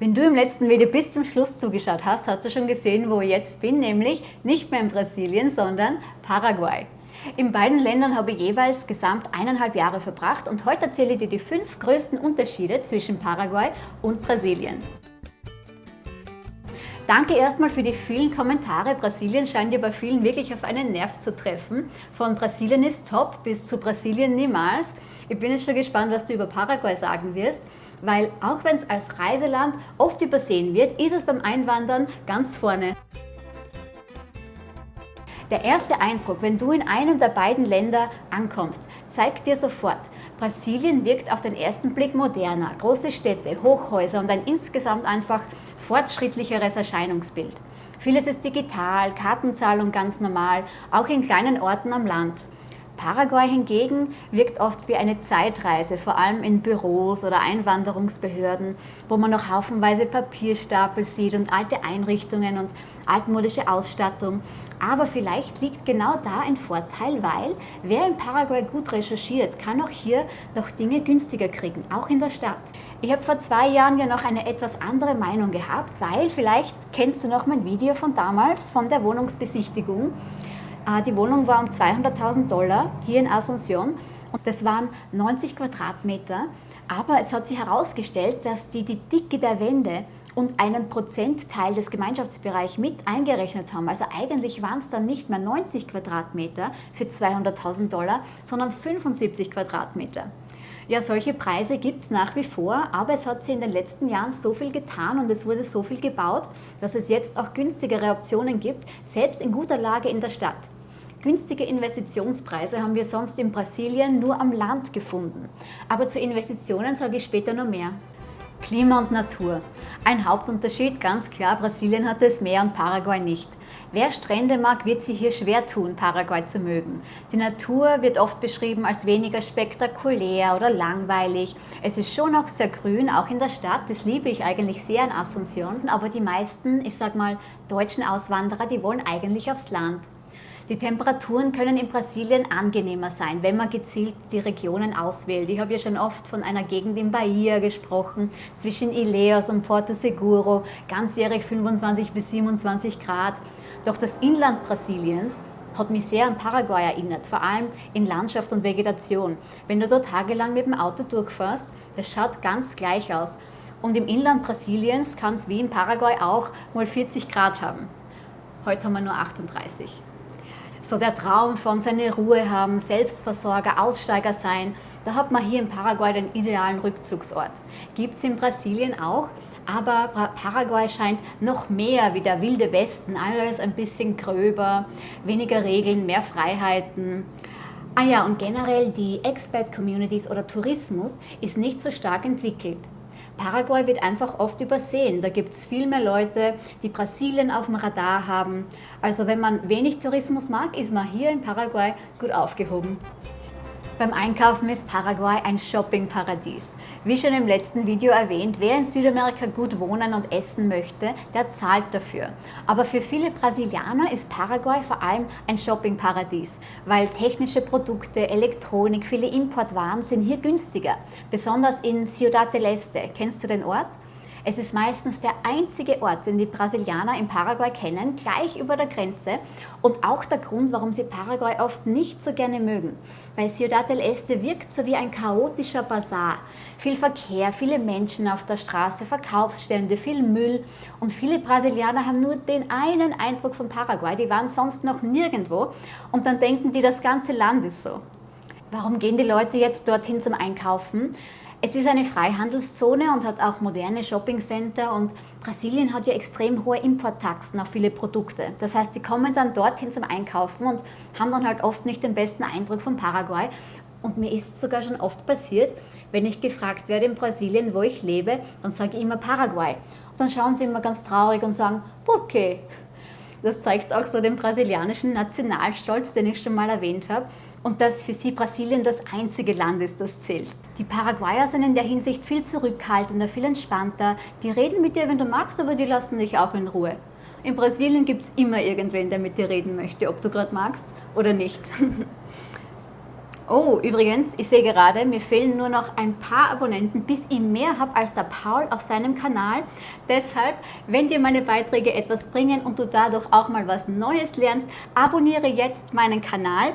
Wenn du im letzten Video bis zum Schluss zugeschaut hast, hast du schon gesehen, wo ich jetzt bin, nämlich nicht mehr in Brasilien, sondern Paraguay. In beiden Ländern habe ich jeweils gesamt 1,5 Jahre verbracht und heute erzähle ich dir die 5 größten Unterschiede zwischen Paraguay und Brasilien. Danke erstmal für die vielen Kommentare. Brasilien scheint ja bei vielen wirklich auf einen Nerv zu treffen. Von Brasilien ist top bis zu Brasilien niemals. Ich bin jetzt schon gespannt, was du über Paraguay sagen wirst, weil auch wenn es als Reiseland oft übersehen wird, ist es beim Einwandern ganz vorne. Der erste Eindruck, wenn du in einem der beiden Länder ankommst, zeigt dir sofort, Brasilien wirkt auf den ersten Blick moderner, große Städte, Hochhäuser und ein insgesamt einfach fortschrittlicheres Erscheinungsbild. Vieles ist digital, Kartenzahlung ganz normal, auch in kleinen Orten am Land. Paraguay hingegen wirkt oft wie eine Zeitreise, vor allem in Büros oder Einwanderungsbehörden, wo man noch haufenweise Papierstapel sieht und alte Einrichtungen und altmodische Ausstattung. Aber vielleicht liegt genau da ein Vorteil, weil wer in Paraguay gut recherchiert, kann auch hier noch Dinge günstiger kriegen, auch in der Stadt. Ich habe vor 2 Jahren ja noch eine etwas andere Meinung gehabt, weil vielleicht kennst du noch mein Video von damals, von der Wohnungsbesichtigung. Die Wohnung war um $200.000 hier in Asunción und das waren 90 Quadratmeter. Aber es hat sich herausgestellt, dass die Dicke der Wände und einen Prozentteil des Gemeinschaftsbereichs mit eingerechnet haben. Also eigentlich waren es dann nicht mehr 90 Quadratmeter für $200.000, sondern 75 Quadratmeter. Ja, solche Preise gibt es nach wie vor, aber es hat sich in den letzten Jahren so viel getan und es wurde so viel gebaut, dass es jetzt auch günstigere Optionen gibt, selbst in guter Lage in der Stadt. Günstige Investitionspreise haben wir sonst in Brasilien nur am Land gefunden. Aber zu Investitionen sage ich später noch mehr. Klima und Natur. Ein Hauptunterschied, ganz klar, Brasilien hat das Meer und Paraguay nicht. Wer Strände mag, wird sich hier schwer tun, Paraguay zu mögen. Die Natur wird oft beschrieben als weniger spektakulär oder langweilig. Es ist schon auch sehr grün, auch in der Stadt, das liebe ich eigentlich sehr in Asunción. Aber die meisten, ich sag mal, deutschen Auswanderer, die wollen eigentlich aufs Land. Die Temperaturen können in Brasilien angenehmer sein, wenn man gezielt die Regionen auswählt. Ich habe ja schon oft von einer Gegend in Bahia gesprochen, zwischen Ilhéus und Porto Seguro, ganzjährig 25 bis 27 Grad. Doch das Inland Brasiliens hat mich sehr an Paraguay erinnert, vor allem in Landschaft und Vegetation. Wenn du dort tagelang mit dem Auto durchfährst, das schaut ganz gleich aus. Und im Inland Brasiliens kann es wie in Paraguay auch mal 40 Grad haben. Heute haben wir nur 38. So der Traum von seine Ruhe haben, Selbstversorger, Aussteiger sein, da hat man hier in Paraguay den idealen Rückzugsort. Gibt es in Brasilien auch, aber Paraguay scheint noch mehr wie der wilde Westen, alles ein bisschen gröber, weniger Regeln, mehr Freiheiten. Ah ja, und generell die Expat-Communities oder Tourismus ist nicht so stark entwickelt. Paraguay wird einfach oft übersehen. Da gibt es viel mehr Leute, die Brasilien auf dem Radar haben. Also wenn man wenig Tourismus mag, ist man hier in Paraguay gut aufgehoben. Beim Einkaufen ist Paraguay ein Shoppingparadies. Wie schon im letzten Video erwähnt, wer in Südamerika gut wohnen und essen möchte, der zahlt dafür. Aber für viele Brasilianer ist Paraguay vor allem ein Shoppingparadies, weil technische Produkte, Elektronik, viele Importwaren sind hier günstiger. Besonders in Ciudad del Este. Kennst du den Ort? Es ist meistens der einzige Ort, den die Brasilianer in Paraguay kennen, gleich über der Grenze und auch der Grund, warum sie Paraguay oft nicht so gerne mögen. Weil Ciudad del Este wirkt so wie ein chaotischer Basar. Viel Verkehr, viele Menschen auf der Straße, Verkaufsstände, viel Müll und viele Brasilianer haben nur den einen Eindruck von Paraguay, die waren sonst noch nirgendwo und dann denken die, das ganze Land ist so. Warum gehen die Leute jetzt dorthin zum Einkaufen? Es ist eine Freihandelszone und hat auch moderne Shoppingcenter und Brasilien hat ja extrem hohe Importtaxen auf viele Produkte. Das heißt, die kommen dann dorthin zum Einkaufen und haben dann halt oft nicht den besten Eindruck von Paraguay. Und mir ist es sogar schon oft passiert, wenn ich gefragt werde in Brasilien, wo ich lebe, dann sage ich immer Paraguay. Und dann schauen sie immer ganz traurig und sagen, ¿Por qué? Das zeigt auch so den brasilianischen Nationalstolz, den ich schon mal erwähnt habe. Und dass für sie Brasilien das einzige Land ist, das zählt. Die Paraguayer sind in der Hinsicht viel zurückhaltender, viel entspannter. Die reden mit dir, wenn du magst, aber die lassen dich auch in Ruhe. In Brasilien gibt es immer irgendwen, der mit dir reden möchte, ob du gerade magst oder nicht. Oh, übrigens, ich sehe gerade, mir fehlen nur noch ein paar Abonnenten, bis ich mehr habe als der Paul auf seinem Kanal. Deshalb, wenn dir meine Beiträge etwas bringen und du dadurch auch mal was Neues lernst, abonniere jetzt meinen Kanal.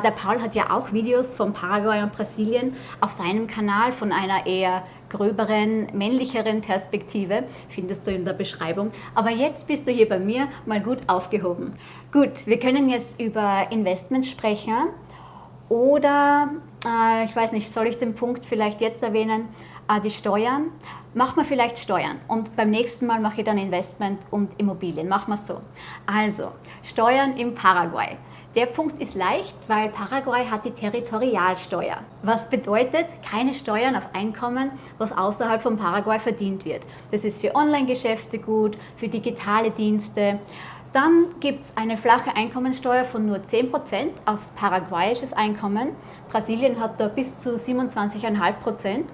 Der Paul hat ja auch Videos von Paraguay und Brasilien auf seinem Kanal von einer eher gröberen, männlicheren Perspektive, findest du in der Beschreibung. Aber jetzt bist du hier bei mir mal gut aufgehoben. Gut, wir können jetzt über Investments sprechen. Oder, ich weiß nicht, soll ich den Punkt vielleicht jetzt erwähnen, die Steuern? Mach mal vielleicht Steuern und beim nächsten Mal mache ich dann Investment und Immobilien. Mach mal so. Also, Steuern in Paraguay. Der Punkt ist leicht, weil Paraguay hat die Territorialsteuer. Was bedeutet, keine Steuern auf Einkommen, was außerhalb von Paraguay verdient wird. Das ist für Online-Geschäfte gut, für digitale Dienste. Dann gibt es eine flache Einkommensteuer von nur 10% auf paraguayisches Einkommen. Brasilien hat da bis zu 27,5%.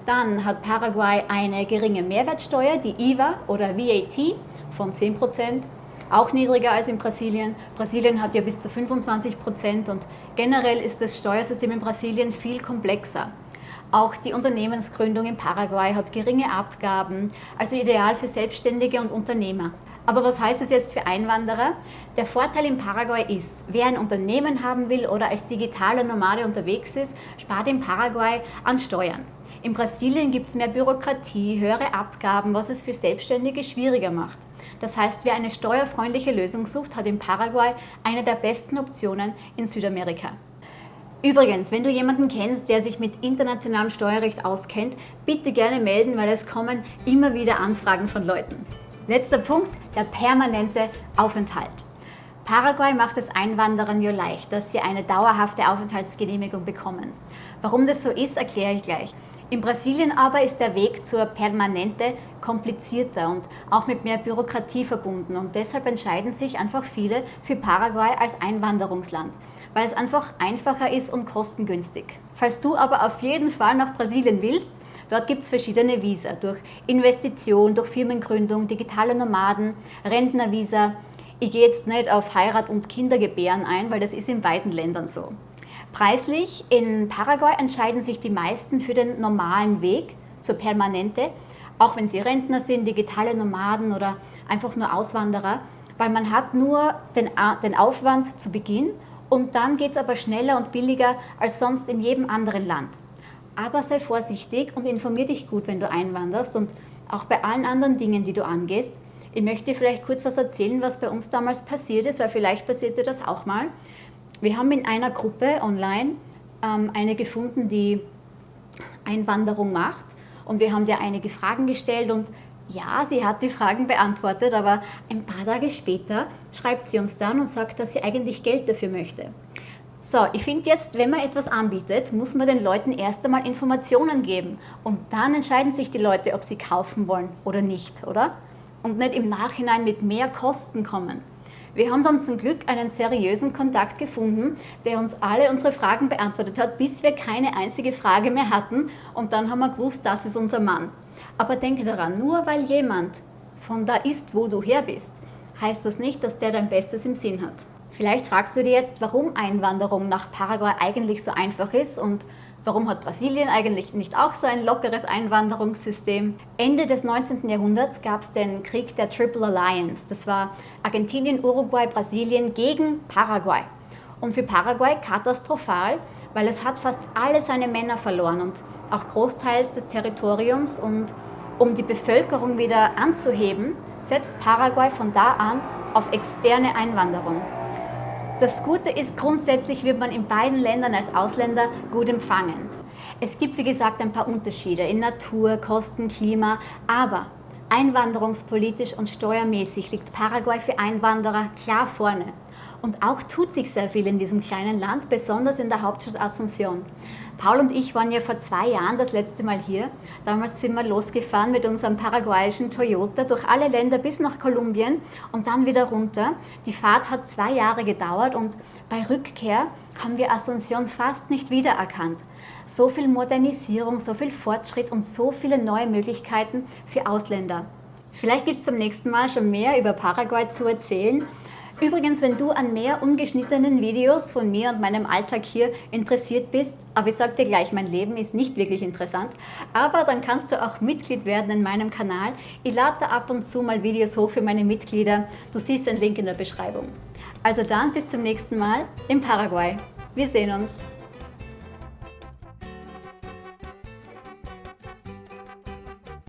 Dann hat Paraguay eine geringe Mehrwertsteuer, die IVA oder VAT von 10%, auch niedriger als in Brasilien. Brasilien hat ja bis zu 25% und generell ist das Steuersystem in Brasilien viel komplexer. Auch die Unternehmensgründung in Paraguay hat geringe Abgaben, also ideal für Selbstständige und Unternehmer. Aber was heißt das jetzt für Einwanderer? Der Vorteil in Paraguay ist, wer ein Unternehmen haben will oder als digitaler Nomade unterwegs ist, spart in Paraguay an Steuern. In Brasilien gibt es mehr Bürokratie, höhere Abgaben, was es für Selbstständige schwieriger macht. Das heißt, wer eine steuerfreundliche Lösung sucht, hat in Paraguay eine der besten Optionen in Südamerika. Übrigens, wenn du jemanden kennst, der sich mit internationalem Steuerrecht auskennt, bitte gerne melden, weil es kommen immer wieder Anfragen von Leuten. Letzter Punkt, der permanente Aufenthalt. Paraguay macht es Einwanderern ja leicht, dass sie eine dauerhafte Aufenthaltsgenehmigung bekommen. Warum das so ist, erkläre ich gleich. In Brasilien aber ist der Weg zur Permanente komplizierter und auch mit mehr Bürokratie verbunden und deshalb entscheiden sich einfach viele für Paraguay als Einwanderungsland, weil es einfach einfacher ist und kostengünstig. Falls du aber auf jeden Fall nach Brasilien willst, dort gibt es verschiedene Visa, durch Investition, durch Firmengründung, digitale Nomaden, Rentnervisa. Ich gehe jetzt nicht auf Heirat und Kindergebären ein, weil das ist in beiden Ländern so. Preislich, in Paraguay entscheiden sich die meisten für den normalen Weg zur Permanente, auch wenn sie Rentner sind, digitale Nomaden oder einfach nur Auswanderer, weil man hat nur den Aufwand zu Beginn und dann geht es aber schneller und billiger als sonst in jedem anderen Land. Aber sei vorsichtig und informier dich gut, wenn du einwanderst und auch bei allen anderen Dingen, die du angehst. Ich möchte dir vielleicht kurz was erzählen, was bei uns damals passiert ist, weil vielleicht passiert dir das auch mal. Wir haben in einer Gruppe online eine gefunden, die Einwanderung macht und wir haben dir einige Fragen gestellt und ja, sie hat die Fragen beantwortet, aber ein paar Tage später schreibt sie uns dann und sagt, dass sie eigentlich Geld dafür möchte. So, ich finde jetzt, wenn man etwas anbietet, muss man den Leuten erst einmal Informationen geben und dann entscheiden sich die Leute, ob sie kaufen wollen oder nicht, oder? Und nicht im Nachhinein mit mehr Kosten kommen. Wir haben dann zum Glück einen seriösen Kontakt gefunden, der uns alle unsere Fragen beantwortet hat, bis wir keine einzige Frage mehr hatten und dann haben wir gewusst, das ist unser Mann. Aber denke daran, nur weil jemand von da ist, wo du her bist, heißt das nicht, dass der dein Bestes im Sinn hat. Vielleicht fragst du dir jetzt, warum Einwanderung nach Paraguay eigentlich so einfach ist und warum hat Brasilien eigentlich nicht auch so ein lockeres Einwanderungssystem? Ende des 19. Jahrhunderts gab es den Krieg der Triple Alliance. Das war Argentinien, Uruguay, Brasilien gegen Paraguay. Und für Paraguay katastrophal, weil es hat fast alle seine Männer verloren und auch großteils des Territoriums. Und um die Bevölkerung wieder anzuheben, setzt Paraguay von da an auf externe Einwanderung. Das Gute ist, grundsätzlich wird man in beiden Ländern als Ausländer gut empfangen. Es gibt, wie gesagt, ein paar Unterschiede in Natur, Kosten, Klima, aber einwanderungspolitisch und steuermäßig liegt Paraguay für Einwanderer klar vorne. Und auch tut sich sehr viel in diesem kleinen Land, besonders in der Hauptstadt Asunción. Paul und ich waren ja vor 2 Jahren das letzte Mal hier. Damals sind wir losgefahren mit unserem paraguayischen Toyota durch alle Länder bis nach Kolumbien und dann wieder runter. Die Fahrt hat 2 Jahre gedauert und bei Rückkehr haben wir Asunción fast nicht wiedererkannt. So viel Modernisierung, so viel Fortschritt und so viele neue Möglichkeiten für Ausländer. Vielleicht gibt es beim nächsten Mal schon mehr über Paraguay zu erzählen. Übrigens, wenn du an mehr ungeschnittenen Videos von mir und meinem Alltag hier interessiert bist, aber ich sage dir gleich, mein Leben ist nicht wirklich interessant, aber dann kannst du auch Mitglied werden in meinem Kanal. Ich lade da ab und zu mal Videos hoch für meine Mitglieder. Du siehst den Link in der Beschreibung. Also dann bis zum nächsten Mal in Paraguay. Wir sehen uns.